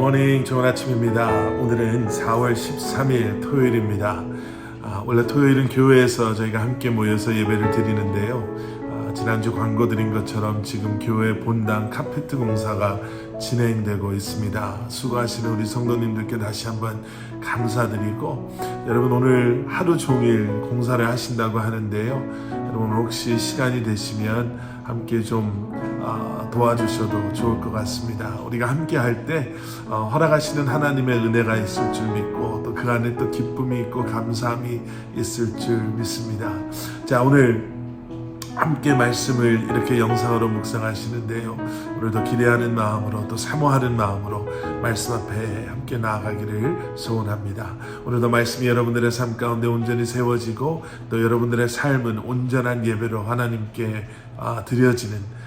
굿모닝, 좋은 아침입니다. 오늘은 4월 13일 토요일입니다. 원래 토요일은 교회에서 저희가 함께 모여서 예배를 드리는데요. 지난주 광고 드린 것처럼 지금 교회 본당 카페트 공사가 진행되고 있습니다. 수고하시는 우리 성도님들께 다시 한번 감사드리고, 여러분 오늘 하루 종일 공사를 하신다고 하는데요. 여러분 혹시 시간이 되시면 함께 좀 도와주셔도 좋을 것 같습니다. 우리가 함께 할 때 허락하시는 하나님의 은혜가 있을 줄 믿고, 또 그 안에 또 기쁨이 있고 감사함이 있을 줄 믿습니다. 자, 오늘 함께 말씀을 이렇게 영상으로 묵상하시는데요. 오늘도 기대하는 마음으로, 또 사모하는 마음으로 말씀 앞에 함께 나아가기를 소원합니다. 오늘도 말씀이 여러분들의 삶 가운데 온전히 세워지고, 또 여러분들의 삶은 온전한 예배로 하나님께 드려지는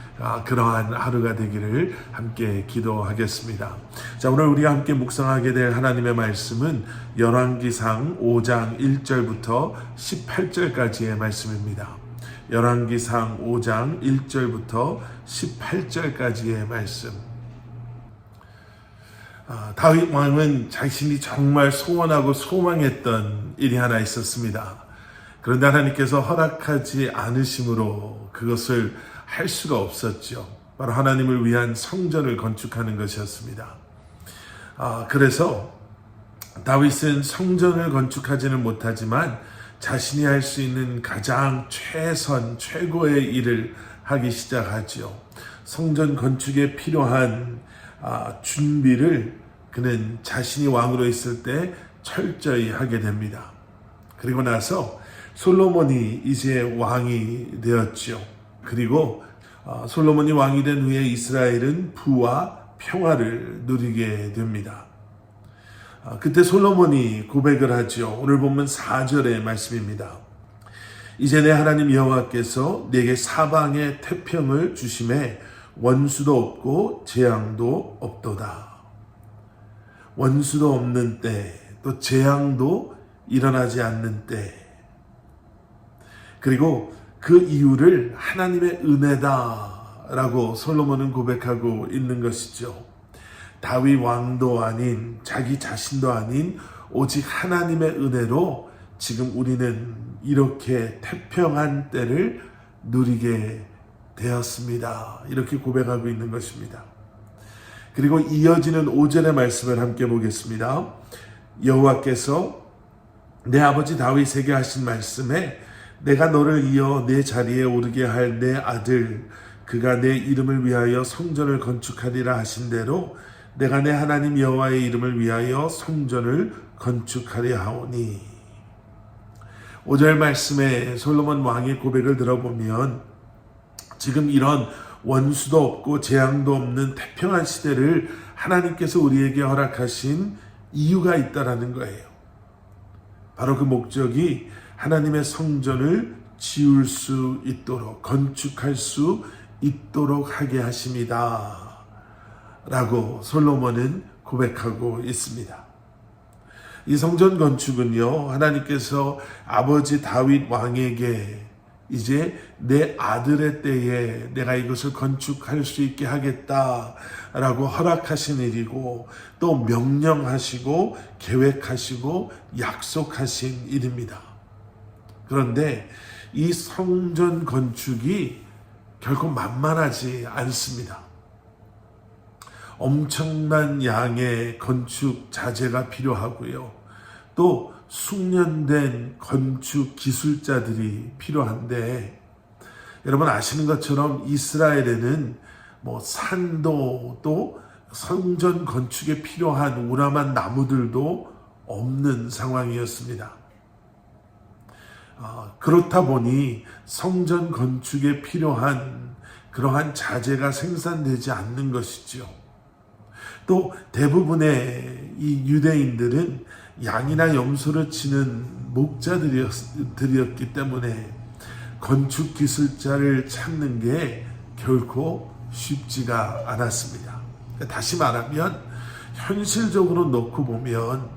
그러한 하루가 되기를 함께 기도하겠습니다. 자, 오늘 우리가 함께 묵상하게 될 하나님의 말씀은 열왕기상 5장 1절부터 18절까지의 말씀입니다. 열왕기상 5장 1절부터 18절까지의 말씀. 다윗 왕은 자신이 정말 소원하고 소망했던 일이 하나 있었습니다. 그런데 하나님께서 허락하지 않으심으로 그것을 할 수가 없었죠. 바로 하나님을 위한 성전을 건축하는 것이었습니다. 그래서 다윗은 성전을 건축하지는 못하지만 자신이 할 수 있는 가장 최고의 일을 하기 시작하죠. 성전 건축에 필요한 준비를 그는 자신이 왕으로 있을 때 철저히 하게 됩니다. 그리고 나서 솔로몬이 이제 왕이 되었죠. 그리고 솔로몬이 왕이 된 후에 이스라엘은 부와 평화를 누리게 됩니다. 그때 솔로몬이 고백을 하죠. 오늘 본문 4절의 말씀입니다. 이제 내 하나님 여호와께서 내게 사방에 태평을 주심에 원수도 없고 재앙도 없도다. 원수도 없는 때, 또 재앙도 일어나지 않는 때, 그리고 그 이유를 하나님의 은혜다라고 솔로몬은 고백하고 있는 것이죠. 다윗 왕도 아닌, 자기 자신도 아닌 오직 하나님의 은혜로 지금 우리는 이렇게 태평한 때를 누리게 되었습니다. 이렇게 고백하고 있는 것입니다. 그리고 이어지는 5절의 말씀을 함께 보겠습니다. 여호와께서 내 아버지 다윗에게 하신 말씀에 내가 너를 이어 내 자리에 오르게 할 내 아들, 그가 내 이름을 위하여 성전을 건축하리라 하신 대로 내가 내 하나님 여호와의 이름을 위하여 성전을 건축하려 하오니. 5절 말씀에 솔로몬 왕의 고백을 들어보면 지금 이런 원수도 없고 재앙도 없는 태평한 시대를 하나님께서 우리에게 허락하신 이유가 있다라는 거예요. 바로 그 목적이 하나님의 성전을 지을 수 있도록, 건축할 수 있도록 하게 하심이다 라고 솔로몬은 고백하고 있습니다. 이 성전 건축은요, 하나님께서 아버지 다윗 왕에게 이제 내 아들의 때에 내가 이것을 건축할 수 있게 하겠다라고 허락하신 일이고, 또 명령하시고 계획하시고 약속하신 일입니다. 그런데 이 성전 건축이 결코 만만하지 않습니다. 엄청난 양의 건축 자재가 필요하고요. 또 숙련된 건축 기술자들이 필요한데, 여러분 아시는 것처럼 이스라엘에는 산도, 또 성전 건축에 필요한 우람한 나무들도 없는 상황이었습니다. 그렇다 보니 성전 건축에 필요한 그러한 자재가 생산되지 않는 것이죠. 또 대부분의 이 유대인들은 양이나 염소를 치는 목자들이었기 때문에 건축 기술자를 찾는 게 결코 쉽지가 않았습니다. 다시 말하면 현실적으로 놓고 보면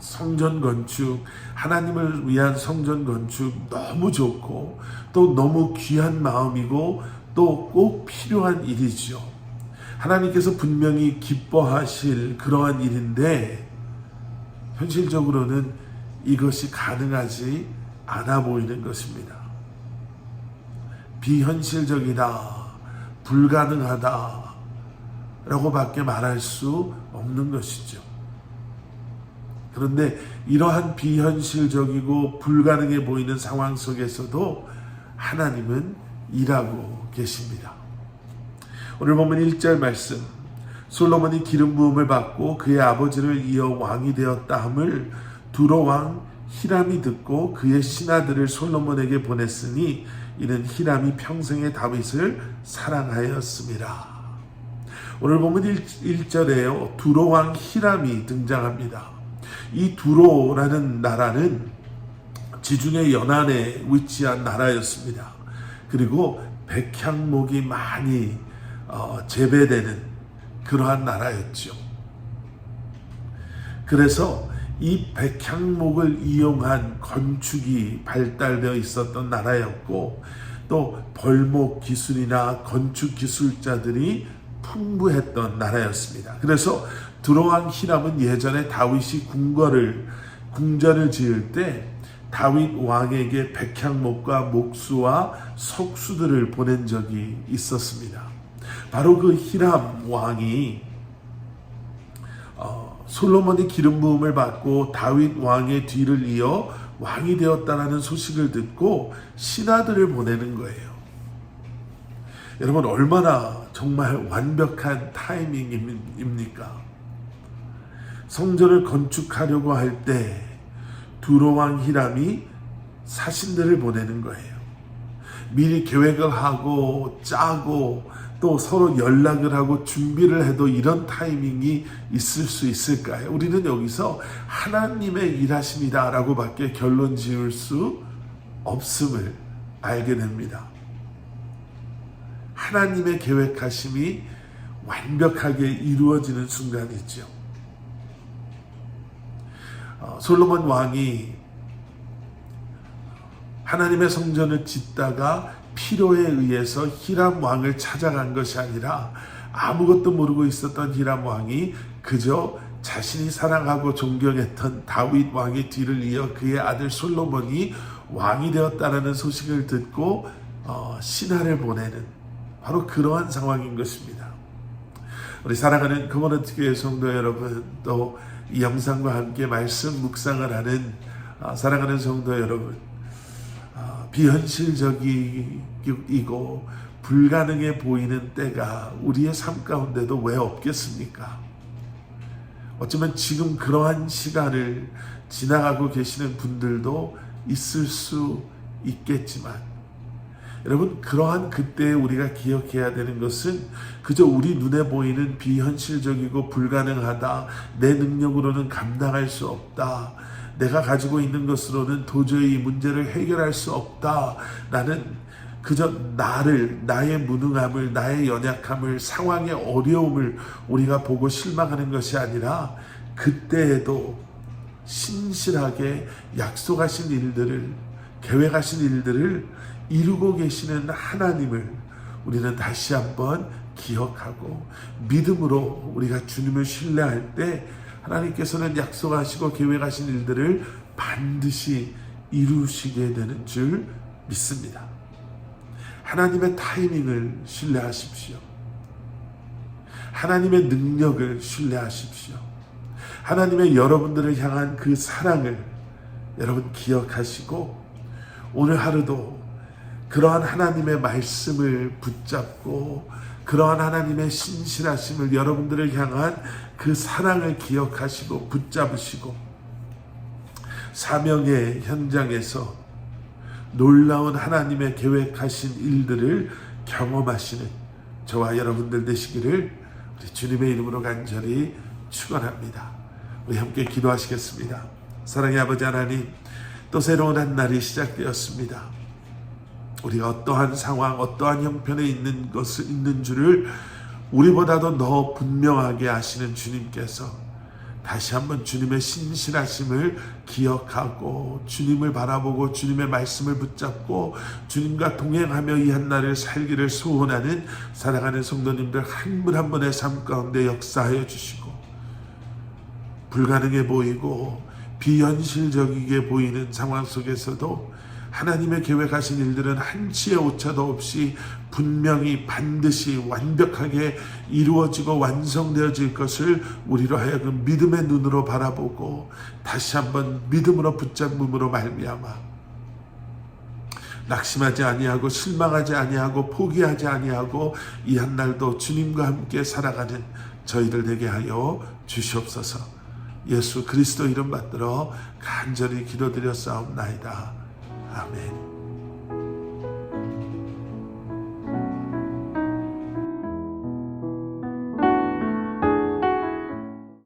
성전 건축, 하나님을 위한 성전 건축 너무 좋고 또 너무 귀한 마음이고 또 꼭 필요한 일이죠. 하나님께서 분명히 기뻐하실 그러한 일인데 현실적으로는 이것이 가능하지 않아 보이는 것입니다. 비현실적이다, 불가능하다 라고 밖에 말할 수 없는 것이죠. 그런데 이러한 비현실적이고 불가능해 보이는 상황 속에서도 하나님은 일하고 계십니다. 오늘 보면 1절 말씀, 솔로몬이 기름 부음을 받고 그의 아버지를 이어 왕이 되었다 함을 두로 왕 히람이 듣고 그의 신하들을 솔로몬에게 보냈으니 이는 히람이 평생에 다윗을 사랑하였습니다. 오늘 보면 1절에요. 두로 왕 히람이 등장합니다. 이 두로라는 나라는 지중해 연안에 위치한 나라였습니다. 그리고 백향목이 많이 재배되는 그러한 나라였죠. 그래서 이 백향목을 이용한 건축이 발달되어 있었던 나라였고 또 벌목 기술이나 건축 기술자들이 풍부했던 나라였습니다. 그래서 두로왕 히람은 예전에 다윗이 궁전을 지을 때 다윗 왕에게 백향목과 목수와 석수들을 보낸 적이 있었습니다. 바로 그 히람 왕이 솔로몬이 기름 부음을 받고 다윗 왕의 뒤를 이어 왕이 되었다라는 소식을 듣고 신하들을 보내는 거예요. 여러분, 얼마나 정말 완벽한 타이밍입니까? 성전을 건축하려고 할 때 두로왕 히람이 사신들을 보내는 거예요. 미리 계획을 하고 짜고 또 서로 연락을 하고 준비를 해도 이런 타이밍이 있을 수 있을까요? 우리는 여기서 하나님의 일하심이다 라고 밖에 결론 지을 수 없음을 알게 됩니다. 하나님의 계획하심이 완벽하게 이루어지는 순간이죠. 솔로몬 왕이 하나님의 성전을 짓다가 필요에 의해서 히람 왕을 찾아간 것이 아니라 아무것도 모르고 있었던 히람 왕이 그저 자신이 사랑하고 존경했던 다윗 왕의 뒤를 이어 그의 아들 솔로몬이 왕이 되었다는 소식을 듣고 신하를 보내는 바로 그러한 상황인 것입니다. 우리 사랑하는 커버넌트 교회 성도 여러분, 또 이 영상과 함께 말씀 묵상을 하는 사랑하는 성도 여러분, 비현실적이고 불가능해 보이는 때가 우리의 삶 가운데도 왜 없겠습니까? 어쩌면 지금 그러한 시간을 지나가고 계시는 분들도 있을 수 있겠지만 여러분, 그러한 그때에 우리가 기억해야 되는 것은 그저 우리 눈에 보이는 비현실적이고 불가능하다, 내 능력으로는 감당할 수 없다, 내가 가지고 있는 것으로는 도저히 이 문제를 해결할 수 없다 라는 그저 나의 무능함을, 나의 연약함을, 상황의 어려움을 우리가 보고 실망하는 것이 아니라 그때에도 신실하게 약속하신 일들을, 계획하신 일들을 이루고 계시는 하나님을 우리는 다시 한번 기억하고 믿음으로 우리가 주님을 신뢰할 때 하나님께서는 약속하시고 계획하신 일들을 반드시 이루시게 되는 줄 믿습니다. 하나님의 타이밍을 신뢰하십시오. 하나님의 능력을 신뢰하십시오. 하나님의 여러분들을 향한 그 사랑을 여러분 기억하시고 오늘 하루도 그러한 하나님의 말씀을 붙잡고 그러한 하나님의 신실하심을, 여러분들을 향한 그 사랑을 기억하시고 붙잡으시고 사명의 현장에서 놀라운 하나님의 계획하신 일들을 경험하시는 저와 여러분들 되시기를 우리 주님의 이름으로 간절히 축원합니다. 우리 함께 기도하시겠습니다. 사랑의 아버지 하나님, 또 새로운 한 날이 시작되었습니다. 우리가 어떠한 상황, 어떠한 형편에 있는 줄을 우리보다도 더 분명하게 아시는 주님께서 다시 한번 주님의 신실하심을 기억하고 주님을 바라보고 주님의 말씀을 붙잡고 주님과 동행하며 이 한날을 살기를 소원하는 사랑하는 성도님들 한 분 한 분의 삶 가운데 역사하여 주시고, 불가능해 보이고 비현실적이게 보이는 상황 속에서도 하나님의 계획하신 일들은 한치의 오차도 없이 분명히 반드시 완벽하게 이루어지고 완성되어질 것을 우리로 하여금 믿음의 눈으로 바라보고 다시 한번 믿음으로 붙잡음으로 말미암아 낙심하지 아니하고 실망하지 아니하고 포기하지 아니하고 이 한날도 주님과 함께 살아가는 저희들 되게 하여 주시옵소서. 예수 그리스도 이름 받들어 간절히 기도드렸사옵나이다. 아멘.